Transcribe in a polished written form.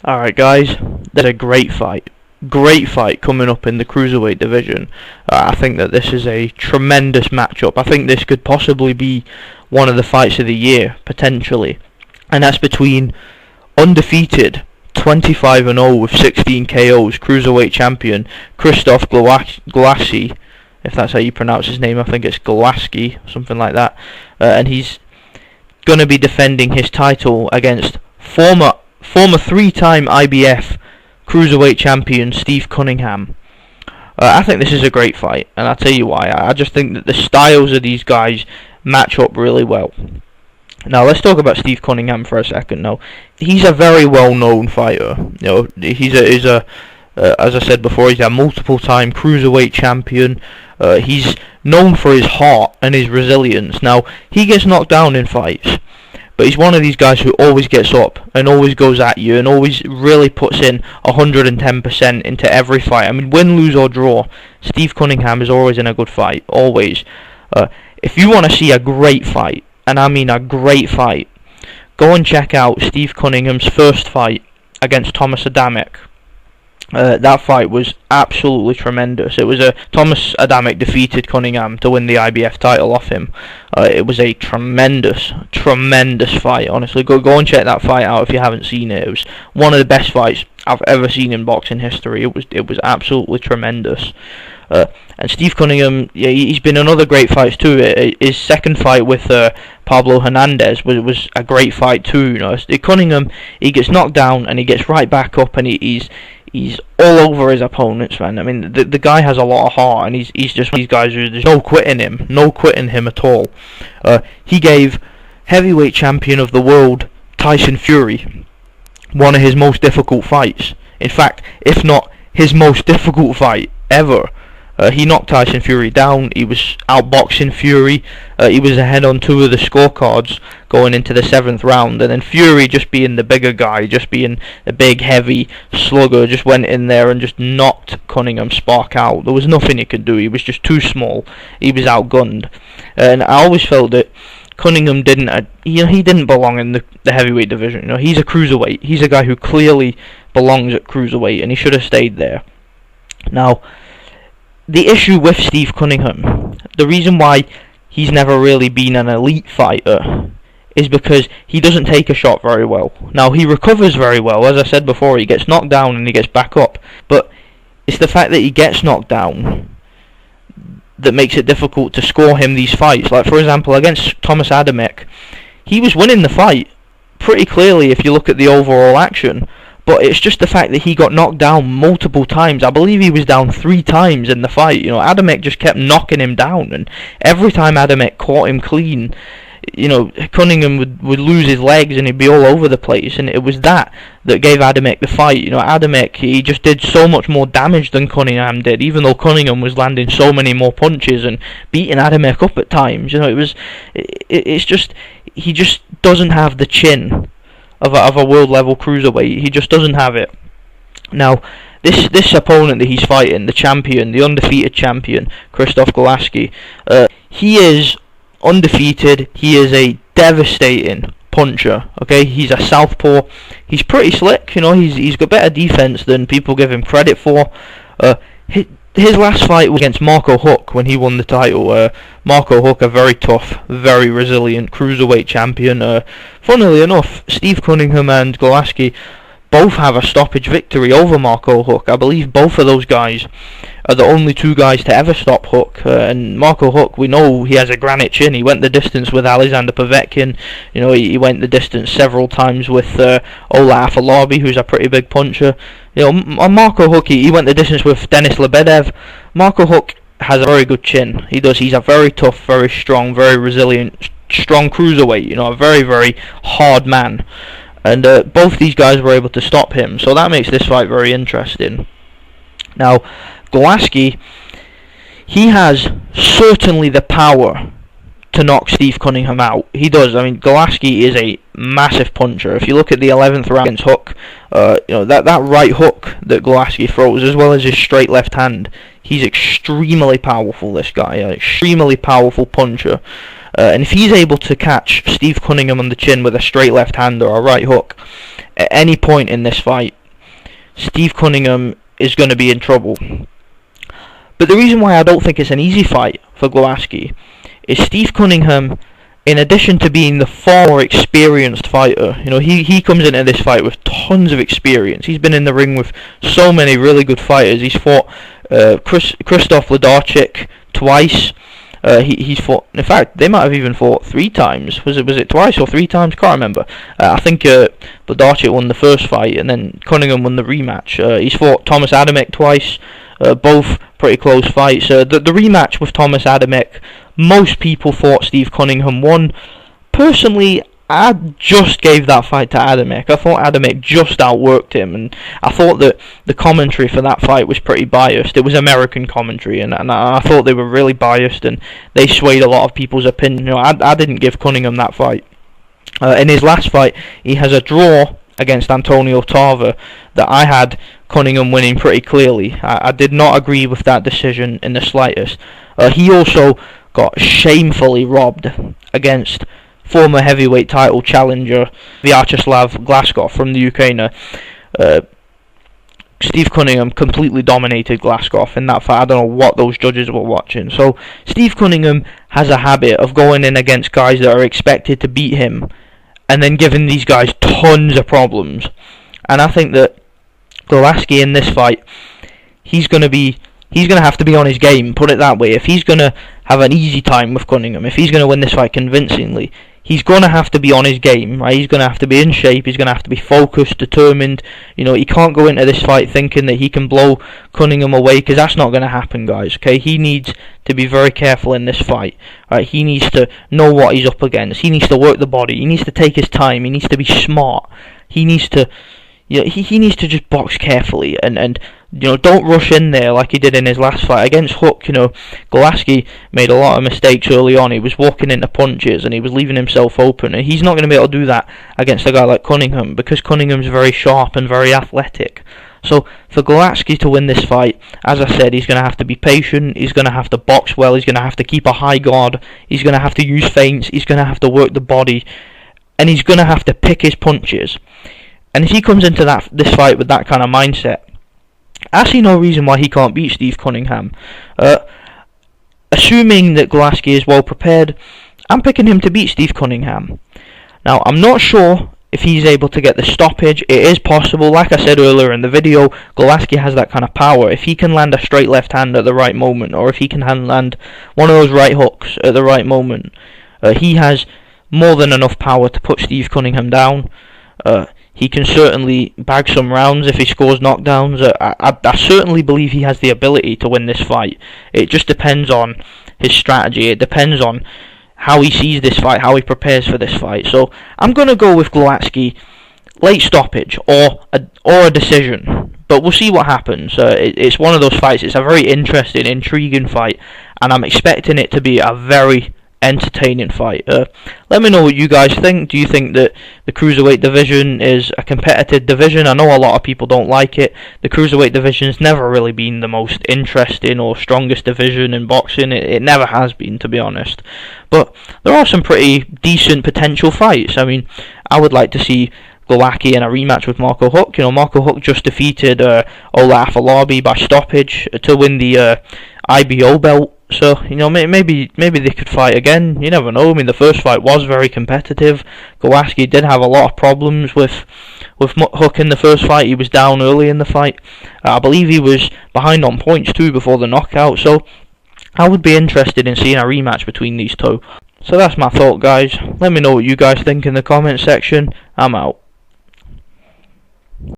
Alright guys, there's a great fight. Great fight coming up in the cruiserweight division. I think that this is a tremendous matchup. I think this could possibly be one of the fights of the year, potentially. And that's between undefeated 25-0 with 16 KOs cruiserweight champion Krzysztof Glowacki, if that's how you pronounce his name. I think it's Glowacki, something like that. And he's going to be defending his title against former three-time IBF cruiserweight champion Steve Cunningham. I think this is a great fight, and I'll tell you why. I just think that the styles of these guys match up really well. Now let's talk about Steve Cunningham for a second. Now, he's a very well-known fighter. He's a as I said before, he's a multiple-time cruiserweight champion. He's known for his heart and his resilience. Now, he gets knocked down in fights, but he's one of these guys who always gets up and always goes at you and always really puts in 110% into every fight. I mean, win, lose or draw, Steve Cunningham is always in a good fight, always. If you want to see a great fight, and I mean a great fight, go and check out Steve Cunningham's first fight against Thomas Adamek. That fight was absolutely tremendous. It was Thomas Adamek defeated Cunningham to win the IBF title off him. It was a tremendous fight. Honestly, go and check that fight out if you haven't seen it. It was one of the best fights I've ever seen in boxing history. It was absolutely tremendous. And Steve Cunningham, yeah, he's been in other great fights too. His second fight with Pablo Hernandez was a great fight too. You know, Cunningham, he gets knocked down and he gets right back up, and he's all over his opponents, man. I mean, the guy has a lot of heart, and he's just one of these guys who there's no quitting him at all. He gave heavyweight champion of the world Tyson Fury one of his most difficult fights. In fact, if not his most difficult fight ever. He knocked Tyson Fury down. He was outboxing Fury. He was ahead on two of the scorecards going into the 7th round, and then Fury, just being the bigger guy, just being a big heavy slugger, just went in there and just knocked Cunningham spark out. There was nothing he could do. He was just too small. He was outgunned, and I always felt that Cunningham didn't he didn't belong in the heavyweight division. You know, he's a cruiserweight. He's a guy who clearly belongs at cruiserweight, and he should have stayed there. Now, the issue with Steve Cunningham, the reason why he's never really been an elite fighter, is because he doesn't take a shot very well. Now, he recovers very well. As I said before, he gets knocked down and he gets back up. But it's the fact that he gets knocked down that makes it difficult to score him these fights. Like, for example, against Thomas Adamek, he was winning the fight pretty clearly if you look at the overall action. But it's just the fact that he got knocked down multiple times. I believe he was down 3 times in the fight. You know, Adamek just kept knocking him down, and every time Adamek caught him clean, you know, Cunningham would lose his legs and he'd be all over the place, and it was that gave Adamek the fight. You know, Adamek, he just did so much more damage than Cunningham did, even though Cunningham was landing so many more punches and beating Adamek up at times. You know, it's just, he just doesn't have the chin of a world level cruiserweight. He just doesn't have it. Now, this opponent that he's fighting, the champion, the undefeated champion, Krzysztof Glowacki, he is undefeated. He is a devastating puncher. Okay, he's a southpaw. He's pretty slick. You know, he's got better defense than people give him credit for. His last fight was against Marco Huck when he won the title. Marco Huck, a very tough, very resilient cruiserweight champion. Funnily enough, Steve Cunningham and Glowacki both have a stoppage victory over Marco Huck. I believe both of those guys are the only 2 guys to ever stop Huck. And Marco Huck, we know he has a granite chin. He went the distance with Alexander Povetkin. You know, he went the distance several times with Ola Afolabi, who's a pretty big puncher. You know, Marco Huck, he went the distance with Denis Lebedev. Marco Huck has a very good chin. He does. He's a very tough, very strong, very resilient, strong cruiserweight. You know, a very, very hard man. And both these guys were able to stop him, so that makes this fight very interesting. Now, Glowacki, he has certainly the power to knock Steve Cunningham out. He does. I mean, Glowacki is a massive puncher. If you look at the 11th round against Huck, you know, that right hook that Glowacki throws, as well as his straight left hand, he's extremely powerful, this guy, an extremely powerful puncher. And if he's able to catch Steve Cunningham on the chin with a straight left hand or a right hook, at any point in this fight, Steve Cunningham is going to be in trouble. But the reason why I don't think it's an easy fight for Glowacki is Steve Cunningham, in addition to being the far more experienced fighter, he comes into this fight with tons of experience. He's been in the ring with so many really good fighters. He's fought Krzysztof Glowacki twice. He's fought. In fact, they might have even fought 3 times. Was it twice or 3 times? Can't remember. I think Glowacki won the first fight, and then Cunningham won the rematch. He's fought Thomas Adamek twice. Both pretty close fights. The rematch with Thomas Adamek, most people thought Steve Cunningham won. Personally, I just gave that fight to Adamek. I thought Adamek just outworked him, and I thought that the commentary for that fight was pretty biased. It was American commentary, and I thought they were really biased, and they swayed a lot of people's opinion. I didn't give Cunningham that fight. In his last fight, he has a draw against Antonio Tarver that I had Cunningham winning pretty clearly. I did not agree with that decision in the slightest. He also got shamefully robbed against former heavyweight title challenger Vyacheslav Glazkov from the UK. Steve Cunningham completely dominated Glazkov in that fight. I don't know what those judges were watching. So Steve Cunningham has a habit of going in against guys that are expected to beat him and then giving these guys tons of problems. And I think that Glowacki in this fight, he's going to have to be on his game, put it that way. If he's going to have an easy time with Cunningham, if he's going to win this fight convincingly, he's going to have to be on his game, right? He's going to have to be in shape, he's going to have to be focused, determined. He can't go into this fight thinking that he can blow Cunningham away, because that's not going to happen, guys, okay? He needs to be very careful in this fight, right? He needs to know what he's up against, he needs to work the body, he needs to take his time, he needs to be smart, he needs to he needs to just box carefully and don't rush in there like he did in his last fight against Hook. Glowacki made a lot of mistakes early on. He was walking into punches and he was leaving himself open, and he's not going to be able to do that against a guy like Cunningham, because Cunningham's very sharp and very athletic. So for Glowacki to win this fight, as I said, he's going to have to be patient, he's going to have to box well, he's going to have to keep a high guard, he's going to have to use feints, he's going to have to work the body, and he's going to have to pick his punches. And if he comes into this fight with that kind of mindset, I see no reason why he can't beat Steve Cunningham. Assuming that Glowacki is well prepared, I'm picking him to beat Steve Cunningham. Now, I'm not sure if he's able to get the stoppage. It is possible. Like I said earlier in the video, Glowacki has that kind of power. If he can land a straight left hand at the right moment, or if he can land one of those right hooks at the right moment, he has more than enough power to put Steve Cunningham down. He can certainly bag some rounds if he scores knockdowns. I certainly believe he has the ability to win this fight. It just depends on his strategy. It depends on how he sees this fight, how he prepares for this fight. So I'm going to go with Glowacki, late stoppage or a decision. But we'll see what happens. It's one of those fights. It's a very interesting, intriguing fight, and I'm expecting it to be a very entertaining fight. Let me know what you guys think. Do you think that the cruiserweight division is a competitive division? I know a lot of people don't like it. The cruiserweight division's never really been the most interesting or strongest division in boxing. It never has been, to be honest. But there are some pretty decent potential fights. I mean, I would like to see Glowacki in a rematch with Marco Huck. Marco Huck just defeated Ola Afolabi by stoppage to win the IBO belt. So, maybe they could fight again. You never know. I mean, the first fight was very competitive. Glowacki did have a lot of problems with Hook in the first fight. He was down early in the fight. I believe he was behind on points too before the knockout. So, I would be interested in seeing a rematch between these two. So that's my thought, guys. Let me know what you guys think in the comment section. I'm out.